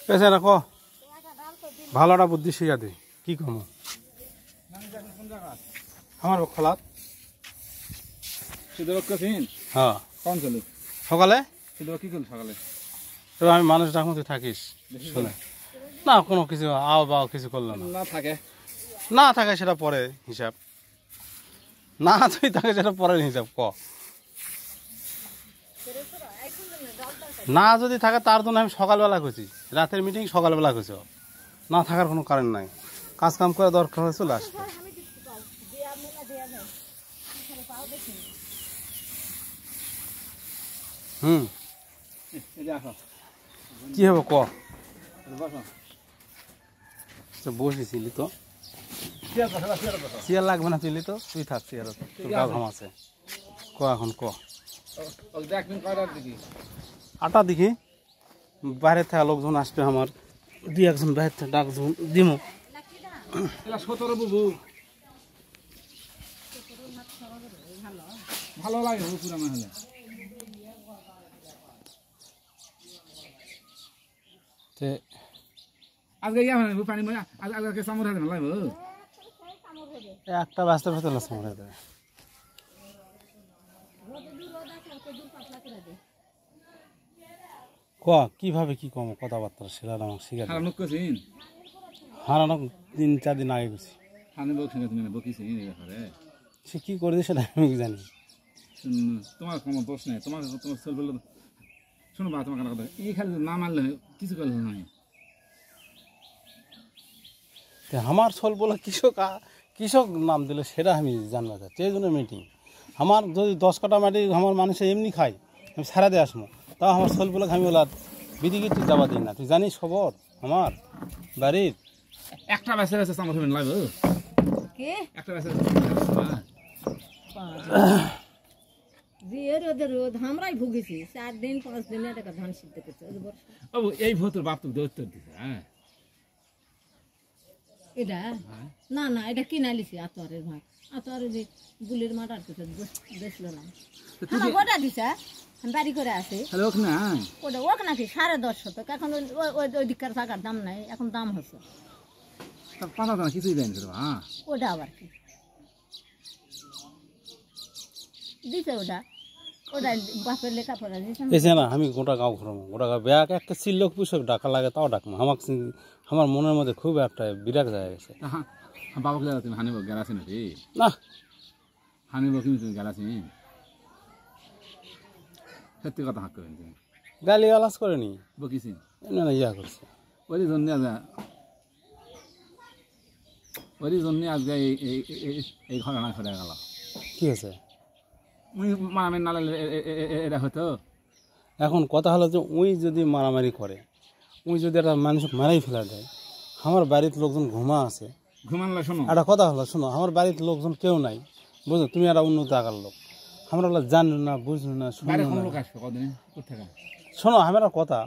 পেছে রাখো ভালোটা বুদ্ধি শিখা দে কি কম আমার খোলা হ্যাঁ সকালে তবে আমি মানুষ ডাকুন তুই থাকিস শুনে না কোনো কিছু আও বাও কিছু করলো না থাকে সেটা পরে হিসাব না তুই থাকে সেটা পরের হিসাব ক না যদি থাকে তার জন্য আমি সকালবেলা করছি রাতের মিটিং সকালবেলা করছি না থাকার কোনো কারণ নাই কাজ কাম করে দরকার হয়ে চলে আসবে কি হবে ক বসেছিলি তো চেয়ার লাগবে না তুইলি তো তুই থাক চেয়ার তোর গা ঘাম আছে ক এখন ক আটা দেখি বাইরে থেকে লোকজন আসবে আমার দুই একজন বাইরে থেকে ডাক দিব ভালো লাগে আজকে পানি আজকে চামড় হাতে লাগবে একটা ব্যস্তের ভেতরে চামড় হাতে ক কিভাবে কি কম কথাবার্তা সেটা আমার শিখা হারানো 3-4 দিন আগে গেছি সে কি করে সেটা আমি জানি তোমার কোনো দোষ নেই তোমার শোনো বা তোমার কথা এই খালি না মানলে কিছু করলে নয় আমার সোল বলে কৃষক নাম দিলে সেটা আমি জানতে চাচ্ছি এই জন্য মিটিং আমার যদি 10 কাটা মাটি আমার মানুষে এমনি খাই আমি সারা দিয়ে আসবো তাও আমার সোল বলে আমি বলা বিদিকে তুই যাবা দিই না তুই জানিস খবর আমার বাড়ির একটা বেসে বেসে চামড় হবেন লাগবে একটা বেসে রোদ আমরাই ভুগেছি 4 দিন 5 দিন একটা ধান সিদ্ধ করছে এই ভোতর বাপ তো উত্তর দিছে হ্যাঁ এটা না না এটা কিনা লিছি আতরের ভাত আতরের যে বুলের মাঠ আর কিছু বেচলো না ওটা দিছে বাড়ি করে আসে ওটা ওক নাকি 10.5 এখন ওই দিককার টাকার দাম নাই এখন দাম হচ্ছে কিছুই দেয় ওটা আবার কি দিছে ওটা ওটা বাপের লেখাপড়া দিছে না আমি গোটা গাঁও ঘুরবো গোটা গাঁও ব্যাগ একটা চিল্লক পুষক ডাকা লাগে তাও ডাকবো আমার মনের মধ্যে খুব একটা বিরাট জায়গা গেছে বাবাকে তুমি হানিব গেলাছি নাকি না হানিব কিন্তু তুমি গেলাছি সত্যি কথা হাক করেন তুমি গালি আলাস করেনি বকিছি না ইয়া করছে ওরই জন্য আজকে এই ঘটনা ঘটে গেল কি হয়েছে মারামারি না লাগলে এটা হতো এখন কথা হলো যে ওই যদি মারামারি করে ওই যদি একটা মানুষ মারাই ফেলা দেয় আমার বাড়ির লোকজন ঘুমা আছে ঘুমানলে শোনো একটা কথা হলো শোনো আমার বাড়ির লোকজন কেউ নাই বুঝলো তুমি একটা উন্নত আগার লোক আমরা জানো না বুঝলো না শোনো আমার কথা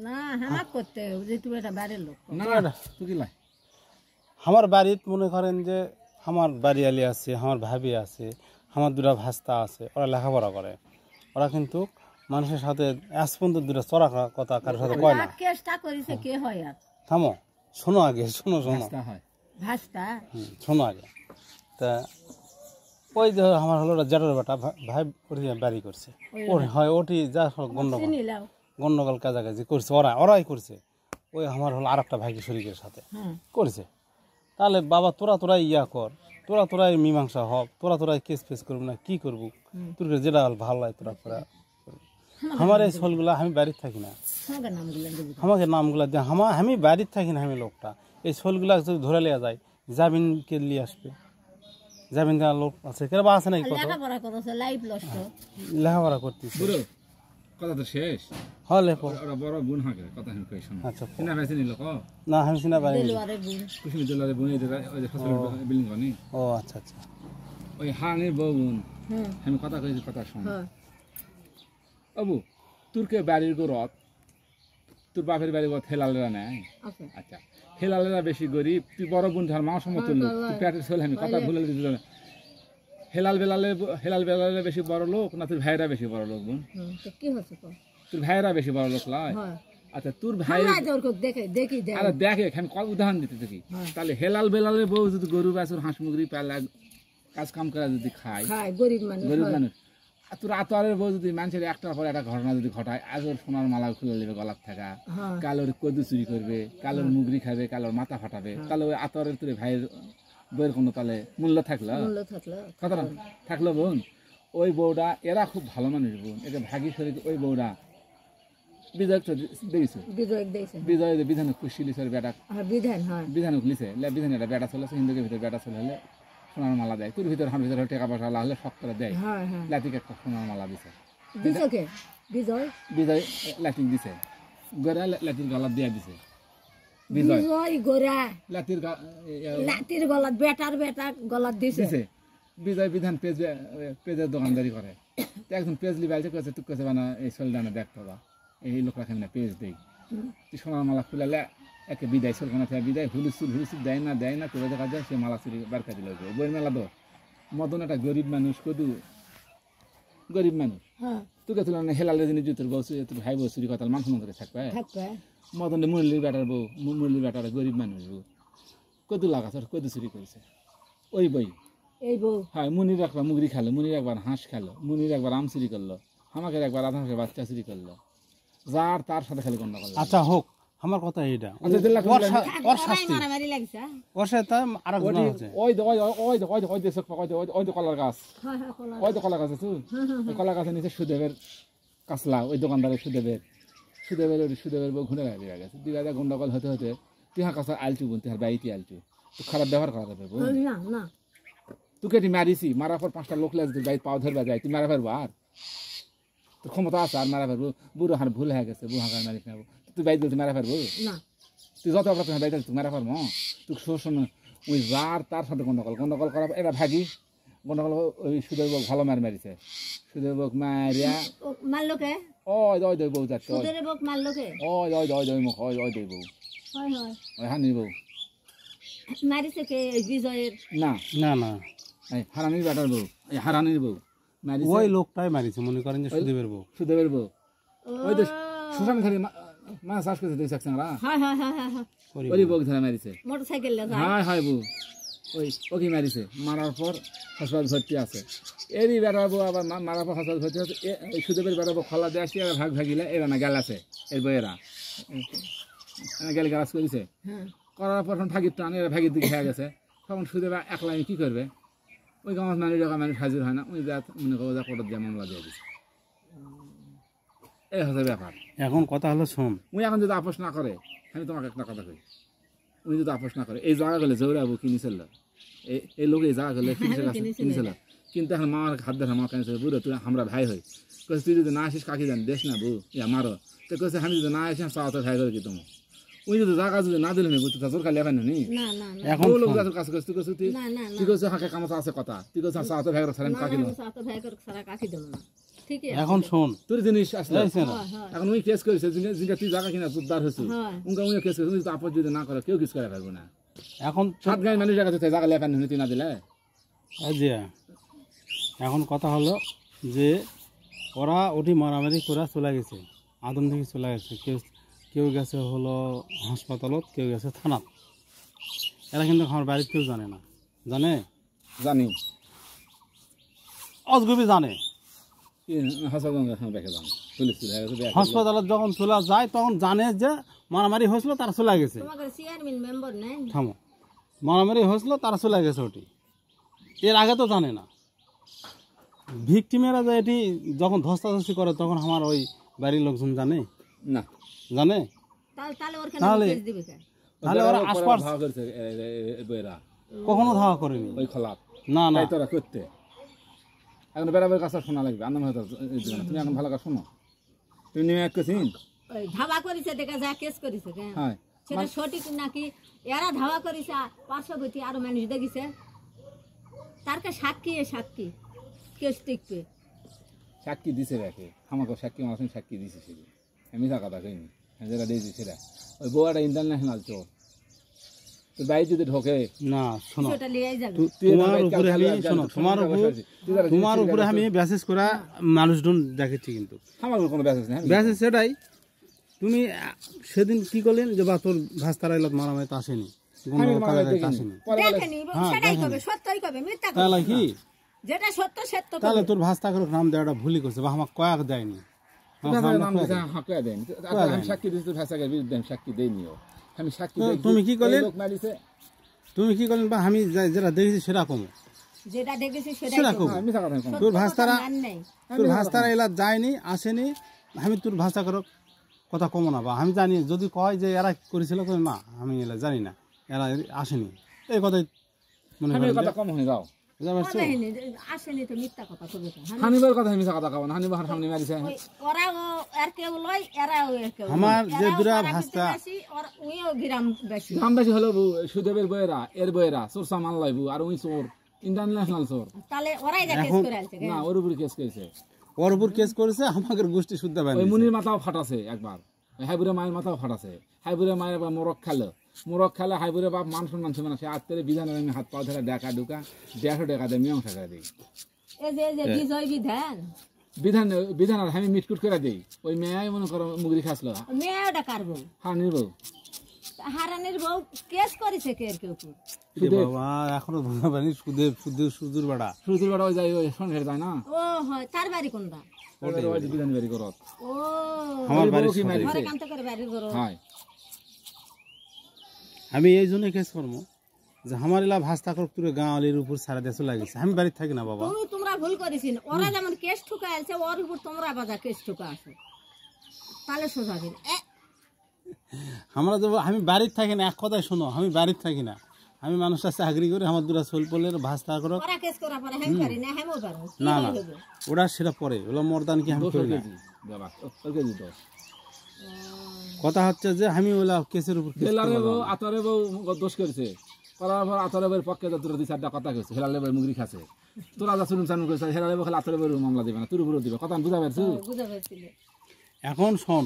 না হামাক করতে যে তুমি একটা বাড়ির লোক না তুই কি লাই আমার বাড়িতে মনে করেন যে আমার বাড়ি আলি আছে আমার ভাবি আছে আমার 2টা ভাস্তা আছে ওরা লেখাপড়া করে ওরা কিন্তু মানুষের সাথে আজ পর্যন্ত 2টা চড়া কথা কারোর সাথে কয় না থামো শোনো আগে শোনো শোনো আগে তা ওই যে আমার হলো জেঠের বেটা ভাই বাড়ি করছে হয় ওটি যা গন্ডগোল কাজাকাজি করছে ওরাই করছে ওই আমার হলো আর একটা ভাইকে শরীরের সাথে করেছে তাহলে বাবা তোরাই ইয়া কর তোরাই মীমাংসা হব তোরাই কেস ফেস করবো না কি করবো তোর যেটা ভালো লাগে তোরা করা আমার এই সোলগুলা আমি বাড়িতে থাকি না আমাকে নামগুলা দিয়ে আমি বাড়িতে থাকি না আমি লোকটা এই সোলগুলা যদি ধরে লিয়া যায় জামিনকে নিয়ে আসবে জামিন দেওয়ার লোক আছে কেবা আছে নাকি লেখাপড়া করতেছে কথা তো শেষ হলে বড় বোন হাঁকে কথা আচ্ছা চিনা ভাই চিনি লোক না আমি চিনা পাই কুসুমি জেলার বোন বিল্ডিং কনি ও আচ্ছা আচ্ছা ওই হানির বউ বোন আমি কথা কইছি কথা শোন আবু তোরকে বাড়ির গরত তোর বাপের বাড়ি গরত হেলালেরা নাই আচ্ছা হেলালেরা বেশি গরিব তুই বড় বোন ধর মা সমতুল্য তুই পেটের ছেলে আমি কথা ভুলে দিতে হেলাল বেলালে বেশি বড় লোক না তোর ভাইরা বেশি বড় লোক বোন? তো কি হচ্ছে তো তোর ভাইরা বেশি বড় লোক লয়? আচ্ছা তোর ভাই দেখি আরে দেখে আমি উদাহরণ দিতে থাকি। তাহলে হেলাল বেলালে বউ যদি গরু বাছুর হাঁস মুরগি পালা কাজ কাম করে যদি খায় গরিব মানুষ, আর তোর আতোয়ারের বউ যদি মানুষের একটার পর একটা ঘটনা যদি ঘটায়, আজ ওর সোনার মালা খুলে নেবে গলার থাকা, কালোর কদু চুরি করবে, কালোর মুগরি খাবে, কালোর মাথা ফাটাবে, তাহলে ওই আতোয়ারের তোর ভাইয়ের বউয়ের কোনো তাহলে মূল্য থাকলো? কথাটা থাকলো বোন? ওই বউটা এরা খুব ভালো মানুষ বোন, এটা ভাগী শরীর। ওই বউটা বিজয় দেখছো, বিজয় বিধান শিলিশের বেটা বিধানক লিছে, বিধান একটা বেটা চলেছে হিন্দুকের ভিতরে, বেটা চলে হলে সোনার মালা দেয়। তোর ভিতরে হার ভিতরে টাকা পয়সা হলে শখ করে দেয়, লাতিকে একটা সোনার মালা দিছে। বিজয় লাতিক দিছে, গোরা লাতির গলা দিয়া দিছে। বিজয় লাতির গলা বেটার দিছে। বিজয় বিধান পেজের দোকানদারি করে, একজন পেজ লিবাইছে কেছে তুই কেছে বানা এই সোলডানে দেখতে বা এই লোক রাখে না পেজ দেই, তুই সোনার মালা খুলালে একে বিদায় সোলখানা থেকে বিদায় হুলুসুল দেয় না তুলে দেখা যায় সে মালা চুরি বারকা দিল। বইয়ের মেলা তো মদন একটা গরিব মানুষ, কদু গরিব মানুষ, তোকে তুলে হেলালে জিনিস তোর বউ তোর ভাই বউ চুরি কথা মানুষ মন্দিরে থাকবে। মদন মুরলির বেটার বউ, মুরলির বেটার গরিব মানুষ বউ কদু লাগাছে, কদু চুরি করেছে। ওই বই হ্যাঁ, মুনির একবার মুগরি খেলো, মুনির একবার হাঁস খেলো, মুনির একবার আম চুরি করলো, আমাকে একবার আধা বাচ্চা চুরি করলো, যার তার সাথে খালি গন্ডা করলো। আচ্ছা হোক, আমার কথা এইটা কলার গাছ, ওই তো কলা গাছ আছে, ওই কলা গাছের নিচে সুদেবের কাসলা, ওই দোকানদারের সুদেবের বউ ঘুরে গেছে। দুই গাছ গন্ডগোল হতে হতে তিহা কাছে আলচু বোন, তিহার বাড়িতে আলচু, তো খারাপ ব্যবহার করা যাবে বোন। তোকে এটি মারিছি, মারার পর 5টা লোক লাগে বাইক পাও ধরবা যায়, তুই মারা ফেরবো? আর তোর ক্ষমতা আছে আর মারা ফেরবো? বুড়ো হার ভুল হয়ে গেছে, বুড়ো হাঁকার মারিস নেবো, তুই বাইক তুই মারা ফেরবো? তুই যত অপরাধ তোমার বাইক তুই মারা পারবো? তুই শোষণ ওই যার তার সাথে গন্ডগোল করা এরা ভাগি গন্ডগোল। ওই সুদের বউ ভালো মারিছে, সুদের বউ মারিয়া ওই বউ যাচ্ছে, ওই হানির বউ মারিছে কে? বিজয়ের না না না হারানির বেটার বউ, এই হারানির বউ মারিছে, ওই লোকটাই মারিছে, মনে করেন যে সুদেবের বউ। ওই তো সুশান খালি মাছ চাষ করছে, দুই চাকরা ওই বউ ধরে মারিছে মোটরসাইকেল, হয় বউ ওই ওকে মারিছে। মারার পর হাসপাতাল ভর্তি আছে। এরই বেটার বউ আবার মারার পর হাসপাতাল ভর্তি আছে। এই সুদেবের বেটার বউ খোলা দিয়ে আসছে, এরা ভাগিলে এরা না গেল আছে, এর বইয়েরা গেল গাছ করেছে, করার পর ভাগির টান, এরা ভাগির দিকে হয়ে গেছে। তখন সুদেব একলা কি করবে? ওই গাঁত মানুষ হাজির হয় না, ওই মনে করো কোর্টের দিয়ে মামলা দিয়ে দিচ্ছে। এই হচ্ছে ব্যাপার। এখন কথা হলো শোন, উনি এখন যদি আপোষ না করে, আমি তোমাকে একটা কথা কই, উনি যদি আপোষ না করে, এই জায়গা গেলে জৌরাবু কিনেছিল, এই লোক এই জায়গা গেলে কিনেছিল, কিন্তু এখন মামার হাত দেখা মা কিনেছিল, বুড়ো তুই আমরা ভাই হই, কেছে তুই যদি না আসিস কাকি জান দেশ না বউ ইয়া মারো, তো কেছে আমি যদি না আসি চাওয়াতে ভাই করে কি তোমার ওই যদি জায়গা যদি না দিলে নেবো, তুই তোর কালে পাই নি এখন লোক যাতে কাছে তুই কেছে তুই কেছে হাঁকে কামতা আছে কথা, তুই কেছে চাওয়াতে ভাই করে কাকি দেবো না। এখন শোন, তোর জিনিস আসলে এখন উনি কেস করেছে, তুই জায়গা কিনা উদ্ধার হয়েছে, উনি কেস করেছে, তুই আপদ যদি না করে কেউ কিছু করে পারবো না। এখন 7 গাঁয়ের মানুষ জায়গা জায়গা লেখান তুই না দিলে। এখন কথা হলো যে ওরা ওটি মারামারি করে চলে গেছে, আদম থেকে চলে গেছে, কেউ গেছে হলো হাসপাতালত, কেউ গেছে থানাত। এরা কিন্তু আমার বাড়ির কেউ জানে না, জানি অজগবি জানে। হাসপাতালত যখন চলে যায় তখন জানে যে মারামারি হয়েছিল, তারা চলে গেছে। থামো, মারামারি হয়েছিল, তারা চলে গেছে। ওটি এর আগে তো জানে না। ভিকটিমেরা যে এটি যখন ধস্তাধস্তি করে তখন আমার ওই বাড়ির লোকজন জানে না, জানে তাহলে ওরা আশপাশ কখনো ধাওয়া করেনি ওই খোলাপ না না তোরা করতে। এখন বেড়াবের কাছে শোনা লাগবে, আনন্দ হয়তো তুমি এখন ভালো কাজ শোনো, তুমি নিয়ে এক কেছিন ধাওয়া করেছে, দেখা যা কেস করেছে সেটা সঠিক নাকি? এরা ধাওয়া করেছে, পার্শ্ববর্তী আরো মানুষ দেখিছে, তারকে সাক্ষী কেস টিকবে, সাক্ষী দিছে রাখে আমাকে সাক্ষী আমার সাক্ষী দিছে, সেদিন আমি মিথ্যা কথা কইনি, যেটা দিয়েছি সেটা। ওই বউটা ইন্টারন্যাশনাল চোর, তো ভাই যদি ঢোকে না শোনো ওটা লিয়েই যাবে তোমার উপরে আমি শোনো তোমার উপরে আমি মেসেজ করা মানুষজন দেখেছি কিন্তু আমার কোনো ব্যাস নেই মেসেজ সেটাই তুমি সেদিন কি করলেন যে বা তোর ভাস্তারা এলাত মারামারি তো আসেনি আসেনি দেখেনি সেটাই কবে সত্যই কবে মিথ্যা কবে তাহলে কি যেটা সত্য সত্য তাহলে তোর ভাস্তা করে নাম দেওয়াটা ভুলই করছে বা আমার কয়েক দেয়নি আমি সাক্ষী দিচ্ছি ভাষাকে বিরুদ্ধে আমি সাক্ষী দেইনিও আমি সাক্ষী তুমি কি করলেন লোক মারিছে তুমি কি করলেন বা আমি যেটা দেখেছি সেটা কমো যেটা দেখেছি সেটাই সেটা কবে কমো মিছা কথা কম তোর ভাস্তারা মান নেই তোর ভাস্তারা এলা যায়নি আসেনি আমি তোর ভাষা করো কথা কমো না বা আমি জানি যদি কয় যে এরা করেছিল না আমি এলা জানি না এরা আসেনি এই কথাই মনে আমি হয় কথা কম হয়ে যাও বুঝতে পারছো কবেনি আসেনি তো মিথ্যা কথা কবে তো হানিবার কথা মিছা কথা কও না হানিবার সামনে মারিছে ওরাও আর কেউ লয় এরাও আর কেউ আমার যে দুরা ভাস্তা আর উইও গিরাম বেশি দাম বেশি হলো সুদেবের বইয়েরা এর বইয়েরা চোরসা মাল লাইবু আর ওই চোর ইন্টারন্যাশনাল চোর তাহলে ওরাই যা কেস করে আনছে না ওর উপরে কেস করেছে ওর উপর কেস করেছে আমাকে গোষ্ঠী শুদ্ধ ওই মুনির মাথাও ফাটাছে একবার হাইবুরে মায়ের মাথাও ফাটাছে হাইবুরে মায়ের মোরগ খেলে হাইবুরে বাপ মান সম্মান ছিল না সে আত্মের বিধানের আমি হাত পা ধরে ডাকা ঢুকা 150 টাকা দিয়ে মীমাংসা করে দিই এই যে বিজয় বিধান বিধান আর আমি মিটকুট করে দিই ওই মেয়াই মনে করো মুগরি খাসলো মেয়েটা কারবো হ্যাঁ নির্বো হারানির বউ কেস করেছে কে এর কেউ বাবা এখনো ধরা পানি সুদূর বাড়া সুদূর বাড়া যায় ওই সংসার যায় না ও হয় তার বাড়ি কোনটা ওই বিধান বাড়ি করত ও আমার বাড়ি কি মারিছে ঘরে কাম তো করে বাড়ি করো হয় আমি এই জন্য কেস করবো যে আমার এলা ভাস্তা করক তুই গাঁওয়ালির উপর সারা দেশ লাগিয়েছে আমি বাড়িতে থাকি না বাবা তোমরা ভুল করেছিস ওরা যেমন কেস ঠুকা আছে ওর উপর তোমরা বাজা কেস ঠুকা আসো তাহলে সোজা দিন আমরা তো আমি বাড়িতে থাকি না এক কথাই শোনো আমি বাড়িতে থাকি না আমি মানুষের চাকরি করে আমার দুরা সোল পড়লে ভাস্তা করক ওরা কেস করা পরে হ্যাঁ পারি না হ্যাঁ পারো না না ওরা সেটা পরে ওগুলো মর্দান কি আমি করি না বাবা ওকে দিত কথা হচ্ছে যে আমি ওলা কেসের উপর হেলারে বউ আতরে বউ দোষ করেছে করার পর আতরে বউর পক্ষে তোর দুই চারটা কথা কইছে হেলারে বউ মুগরি খাচ্ছে তোরা যা শুনুন চানু কইছে হেলারে বউ খালি আতরে বউর মামলা দিবে না তোর উপরে দিবে কথা বুঝা পারছো বুঝা পারছিল এখন শোন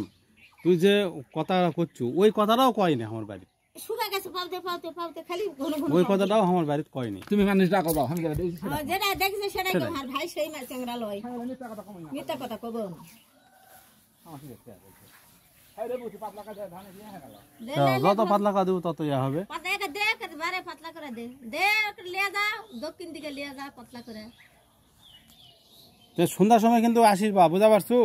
তুই যে কথা করছু ওই কথাটাও কয় না আমার বাড়ি শুকা গেছে পালতে খালি ঘন ঘন ওই কথাটাও আমার বাড়িতে কয়নি তুমি মানুষ ডাকো দাও আমি দিয়েছি যেটা দেখছে সেটাই তো আর ভাই সেই মাছ চ্যাংরা লয় মিথ্যা কথা কব না যত পাতলা করে দেবো তত ইয়া হবে পাতলা দে বারে পাতলা করে দে লিয়ে যা দক্ষিণ দিকে লিয়ে যা পাতলা করে সন্ধ্যার সময় কিন্তু আসিস বা বুঝা পারছো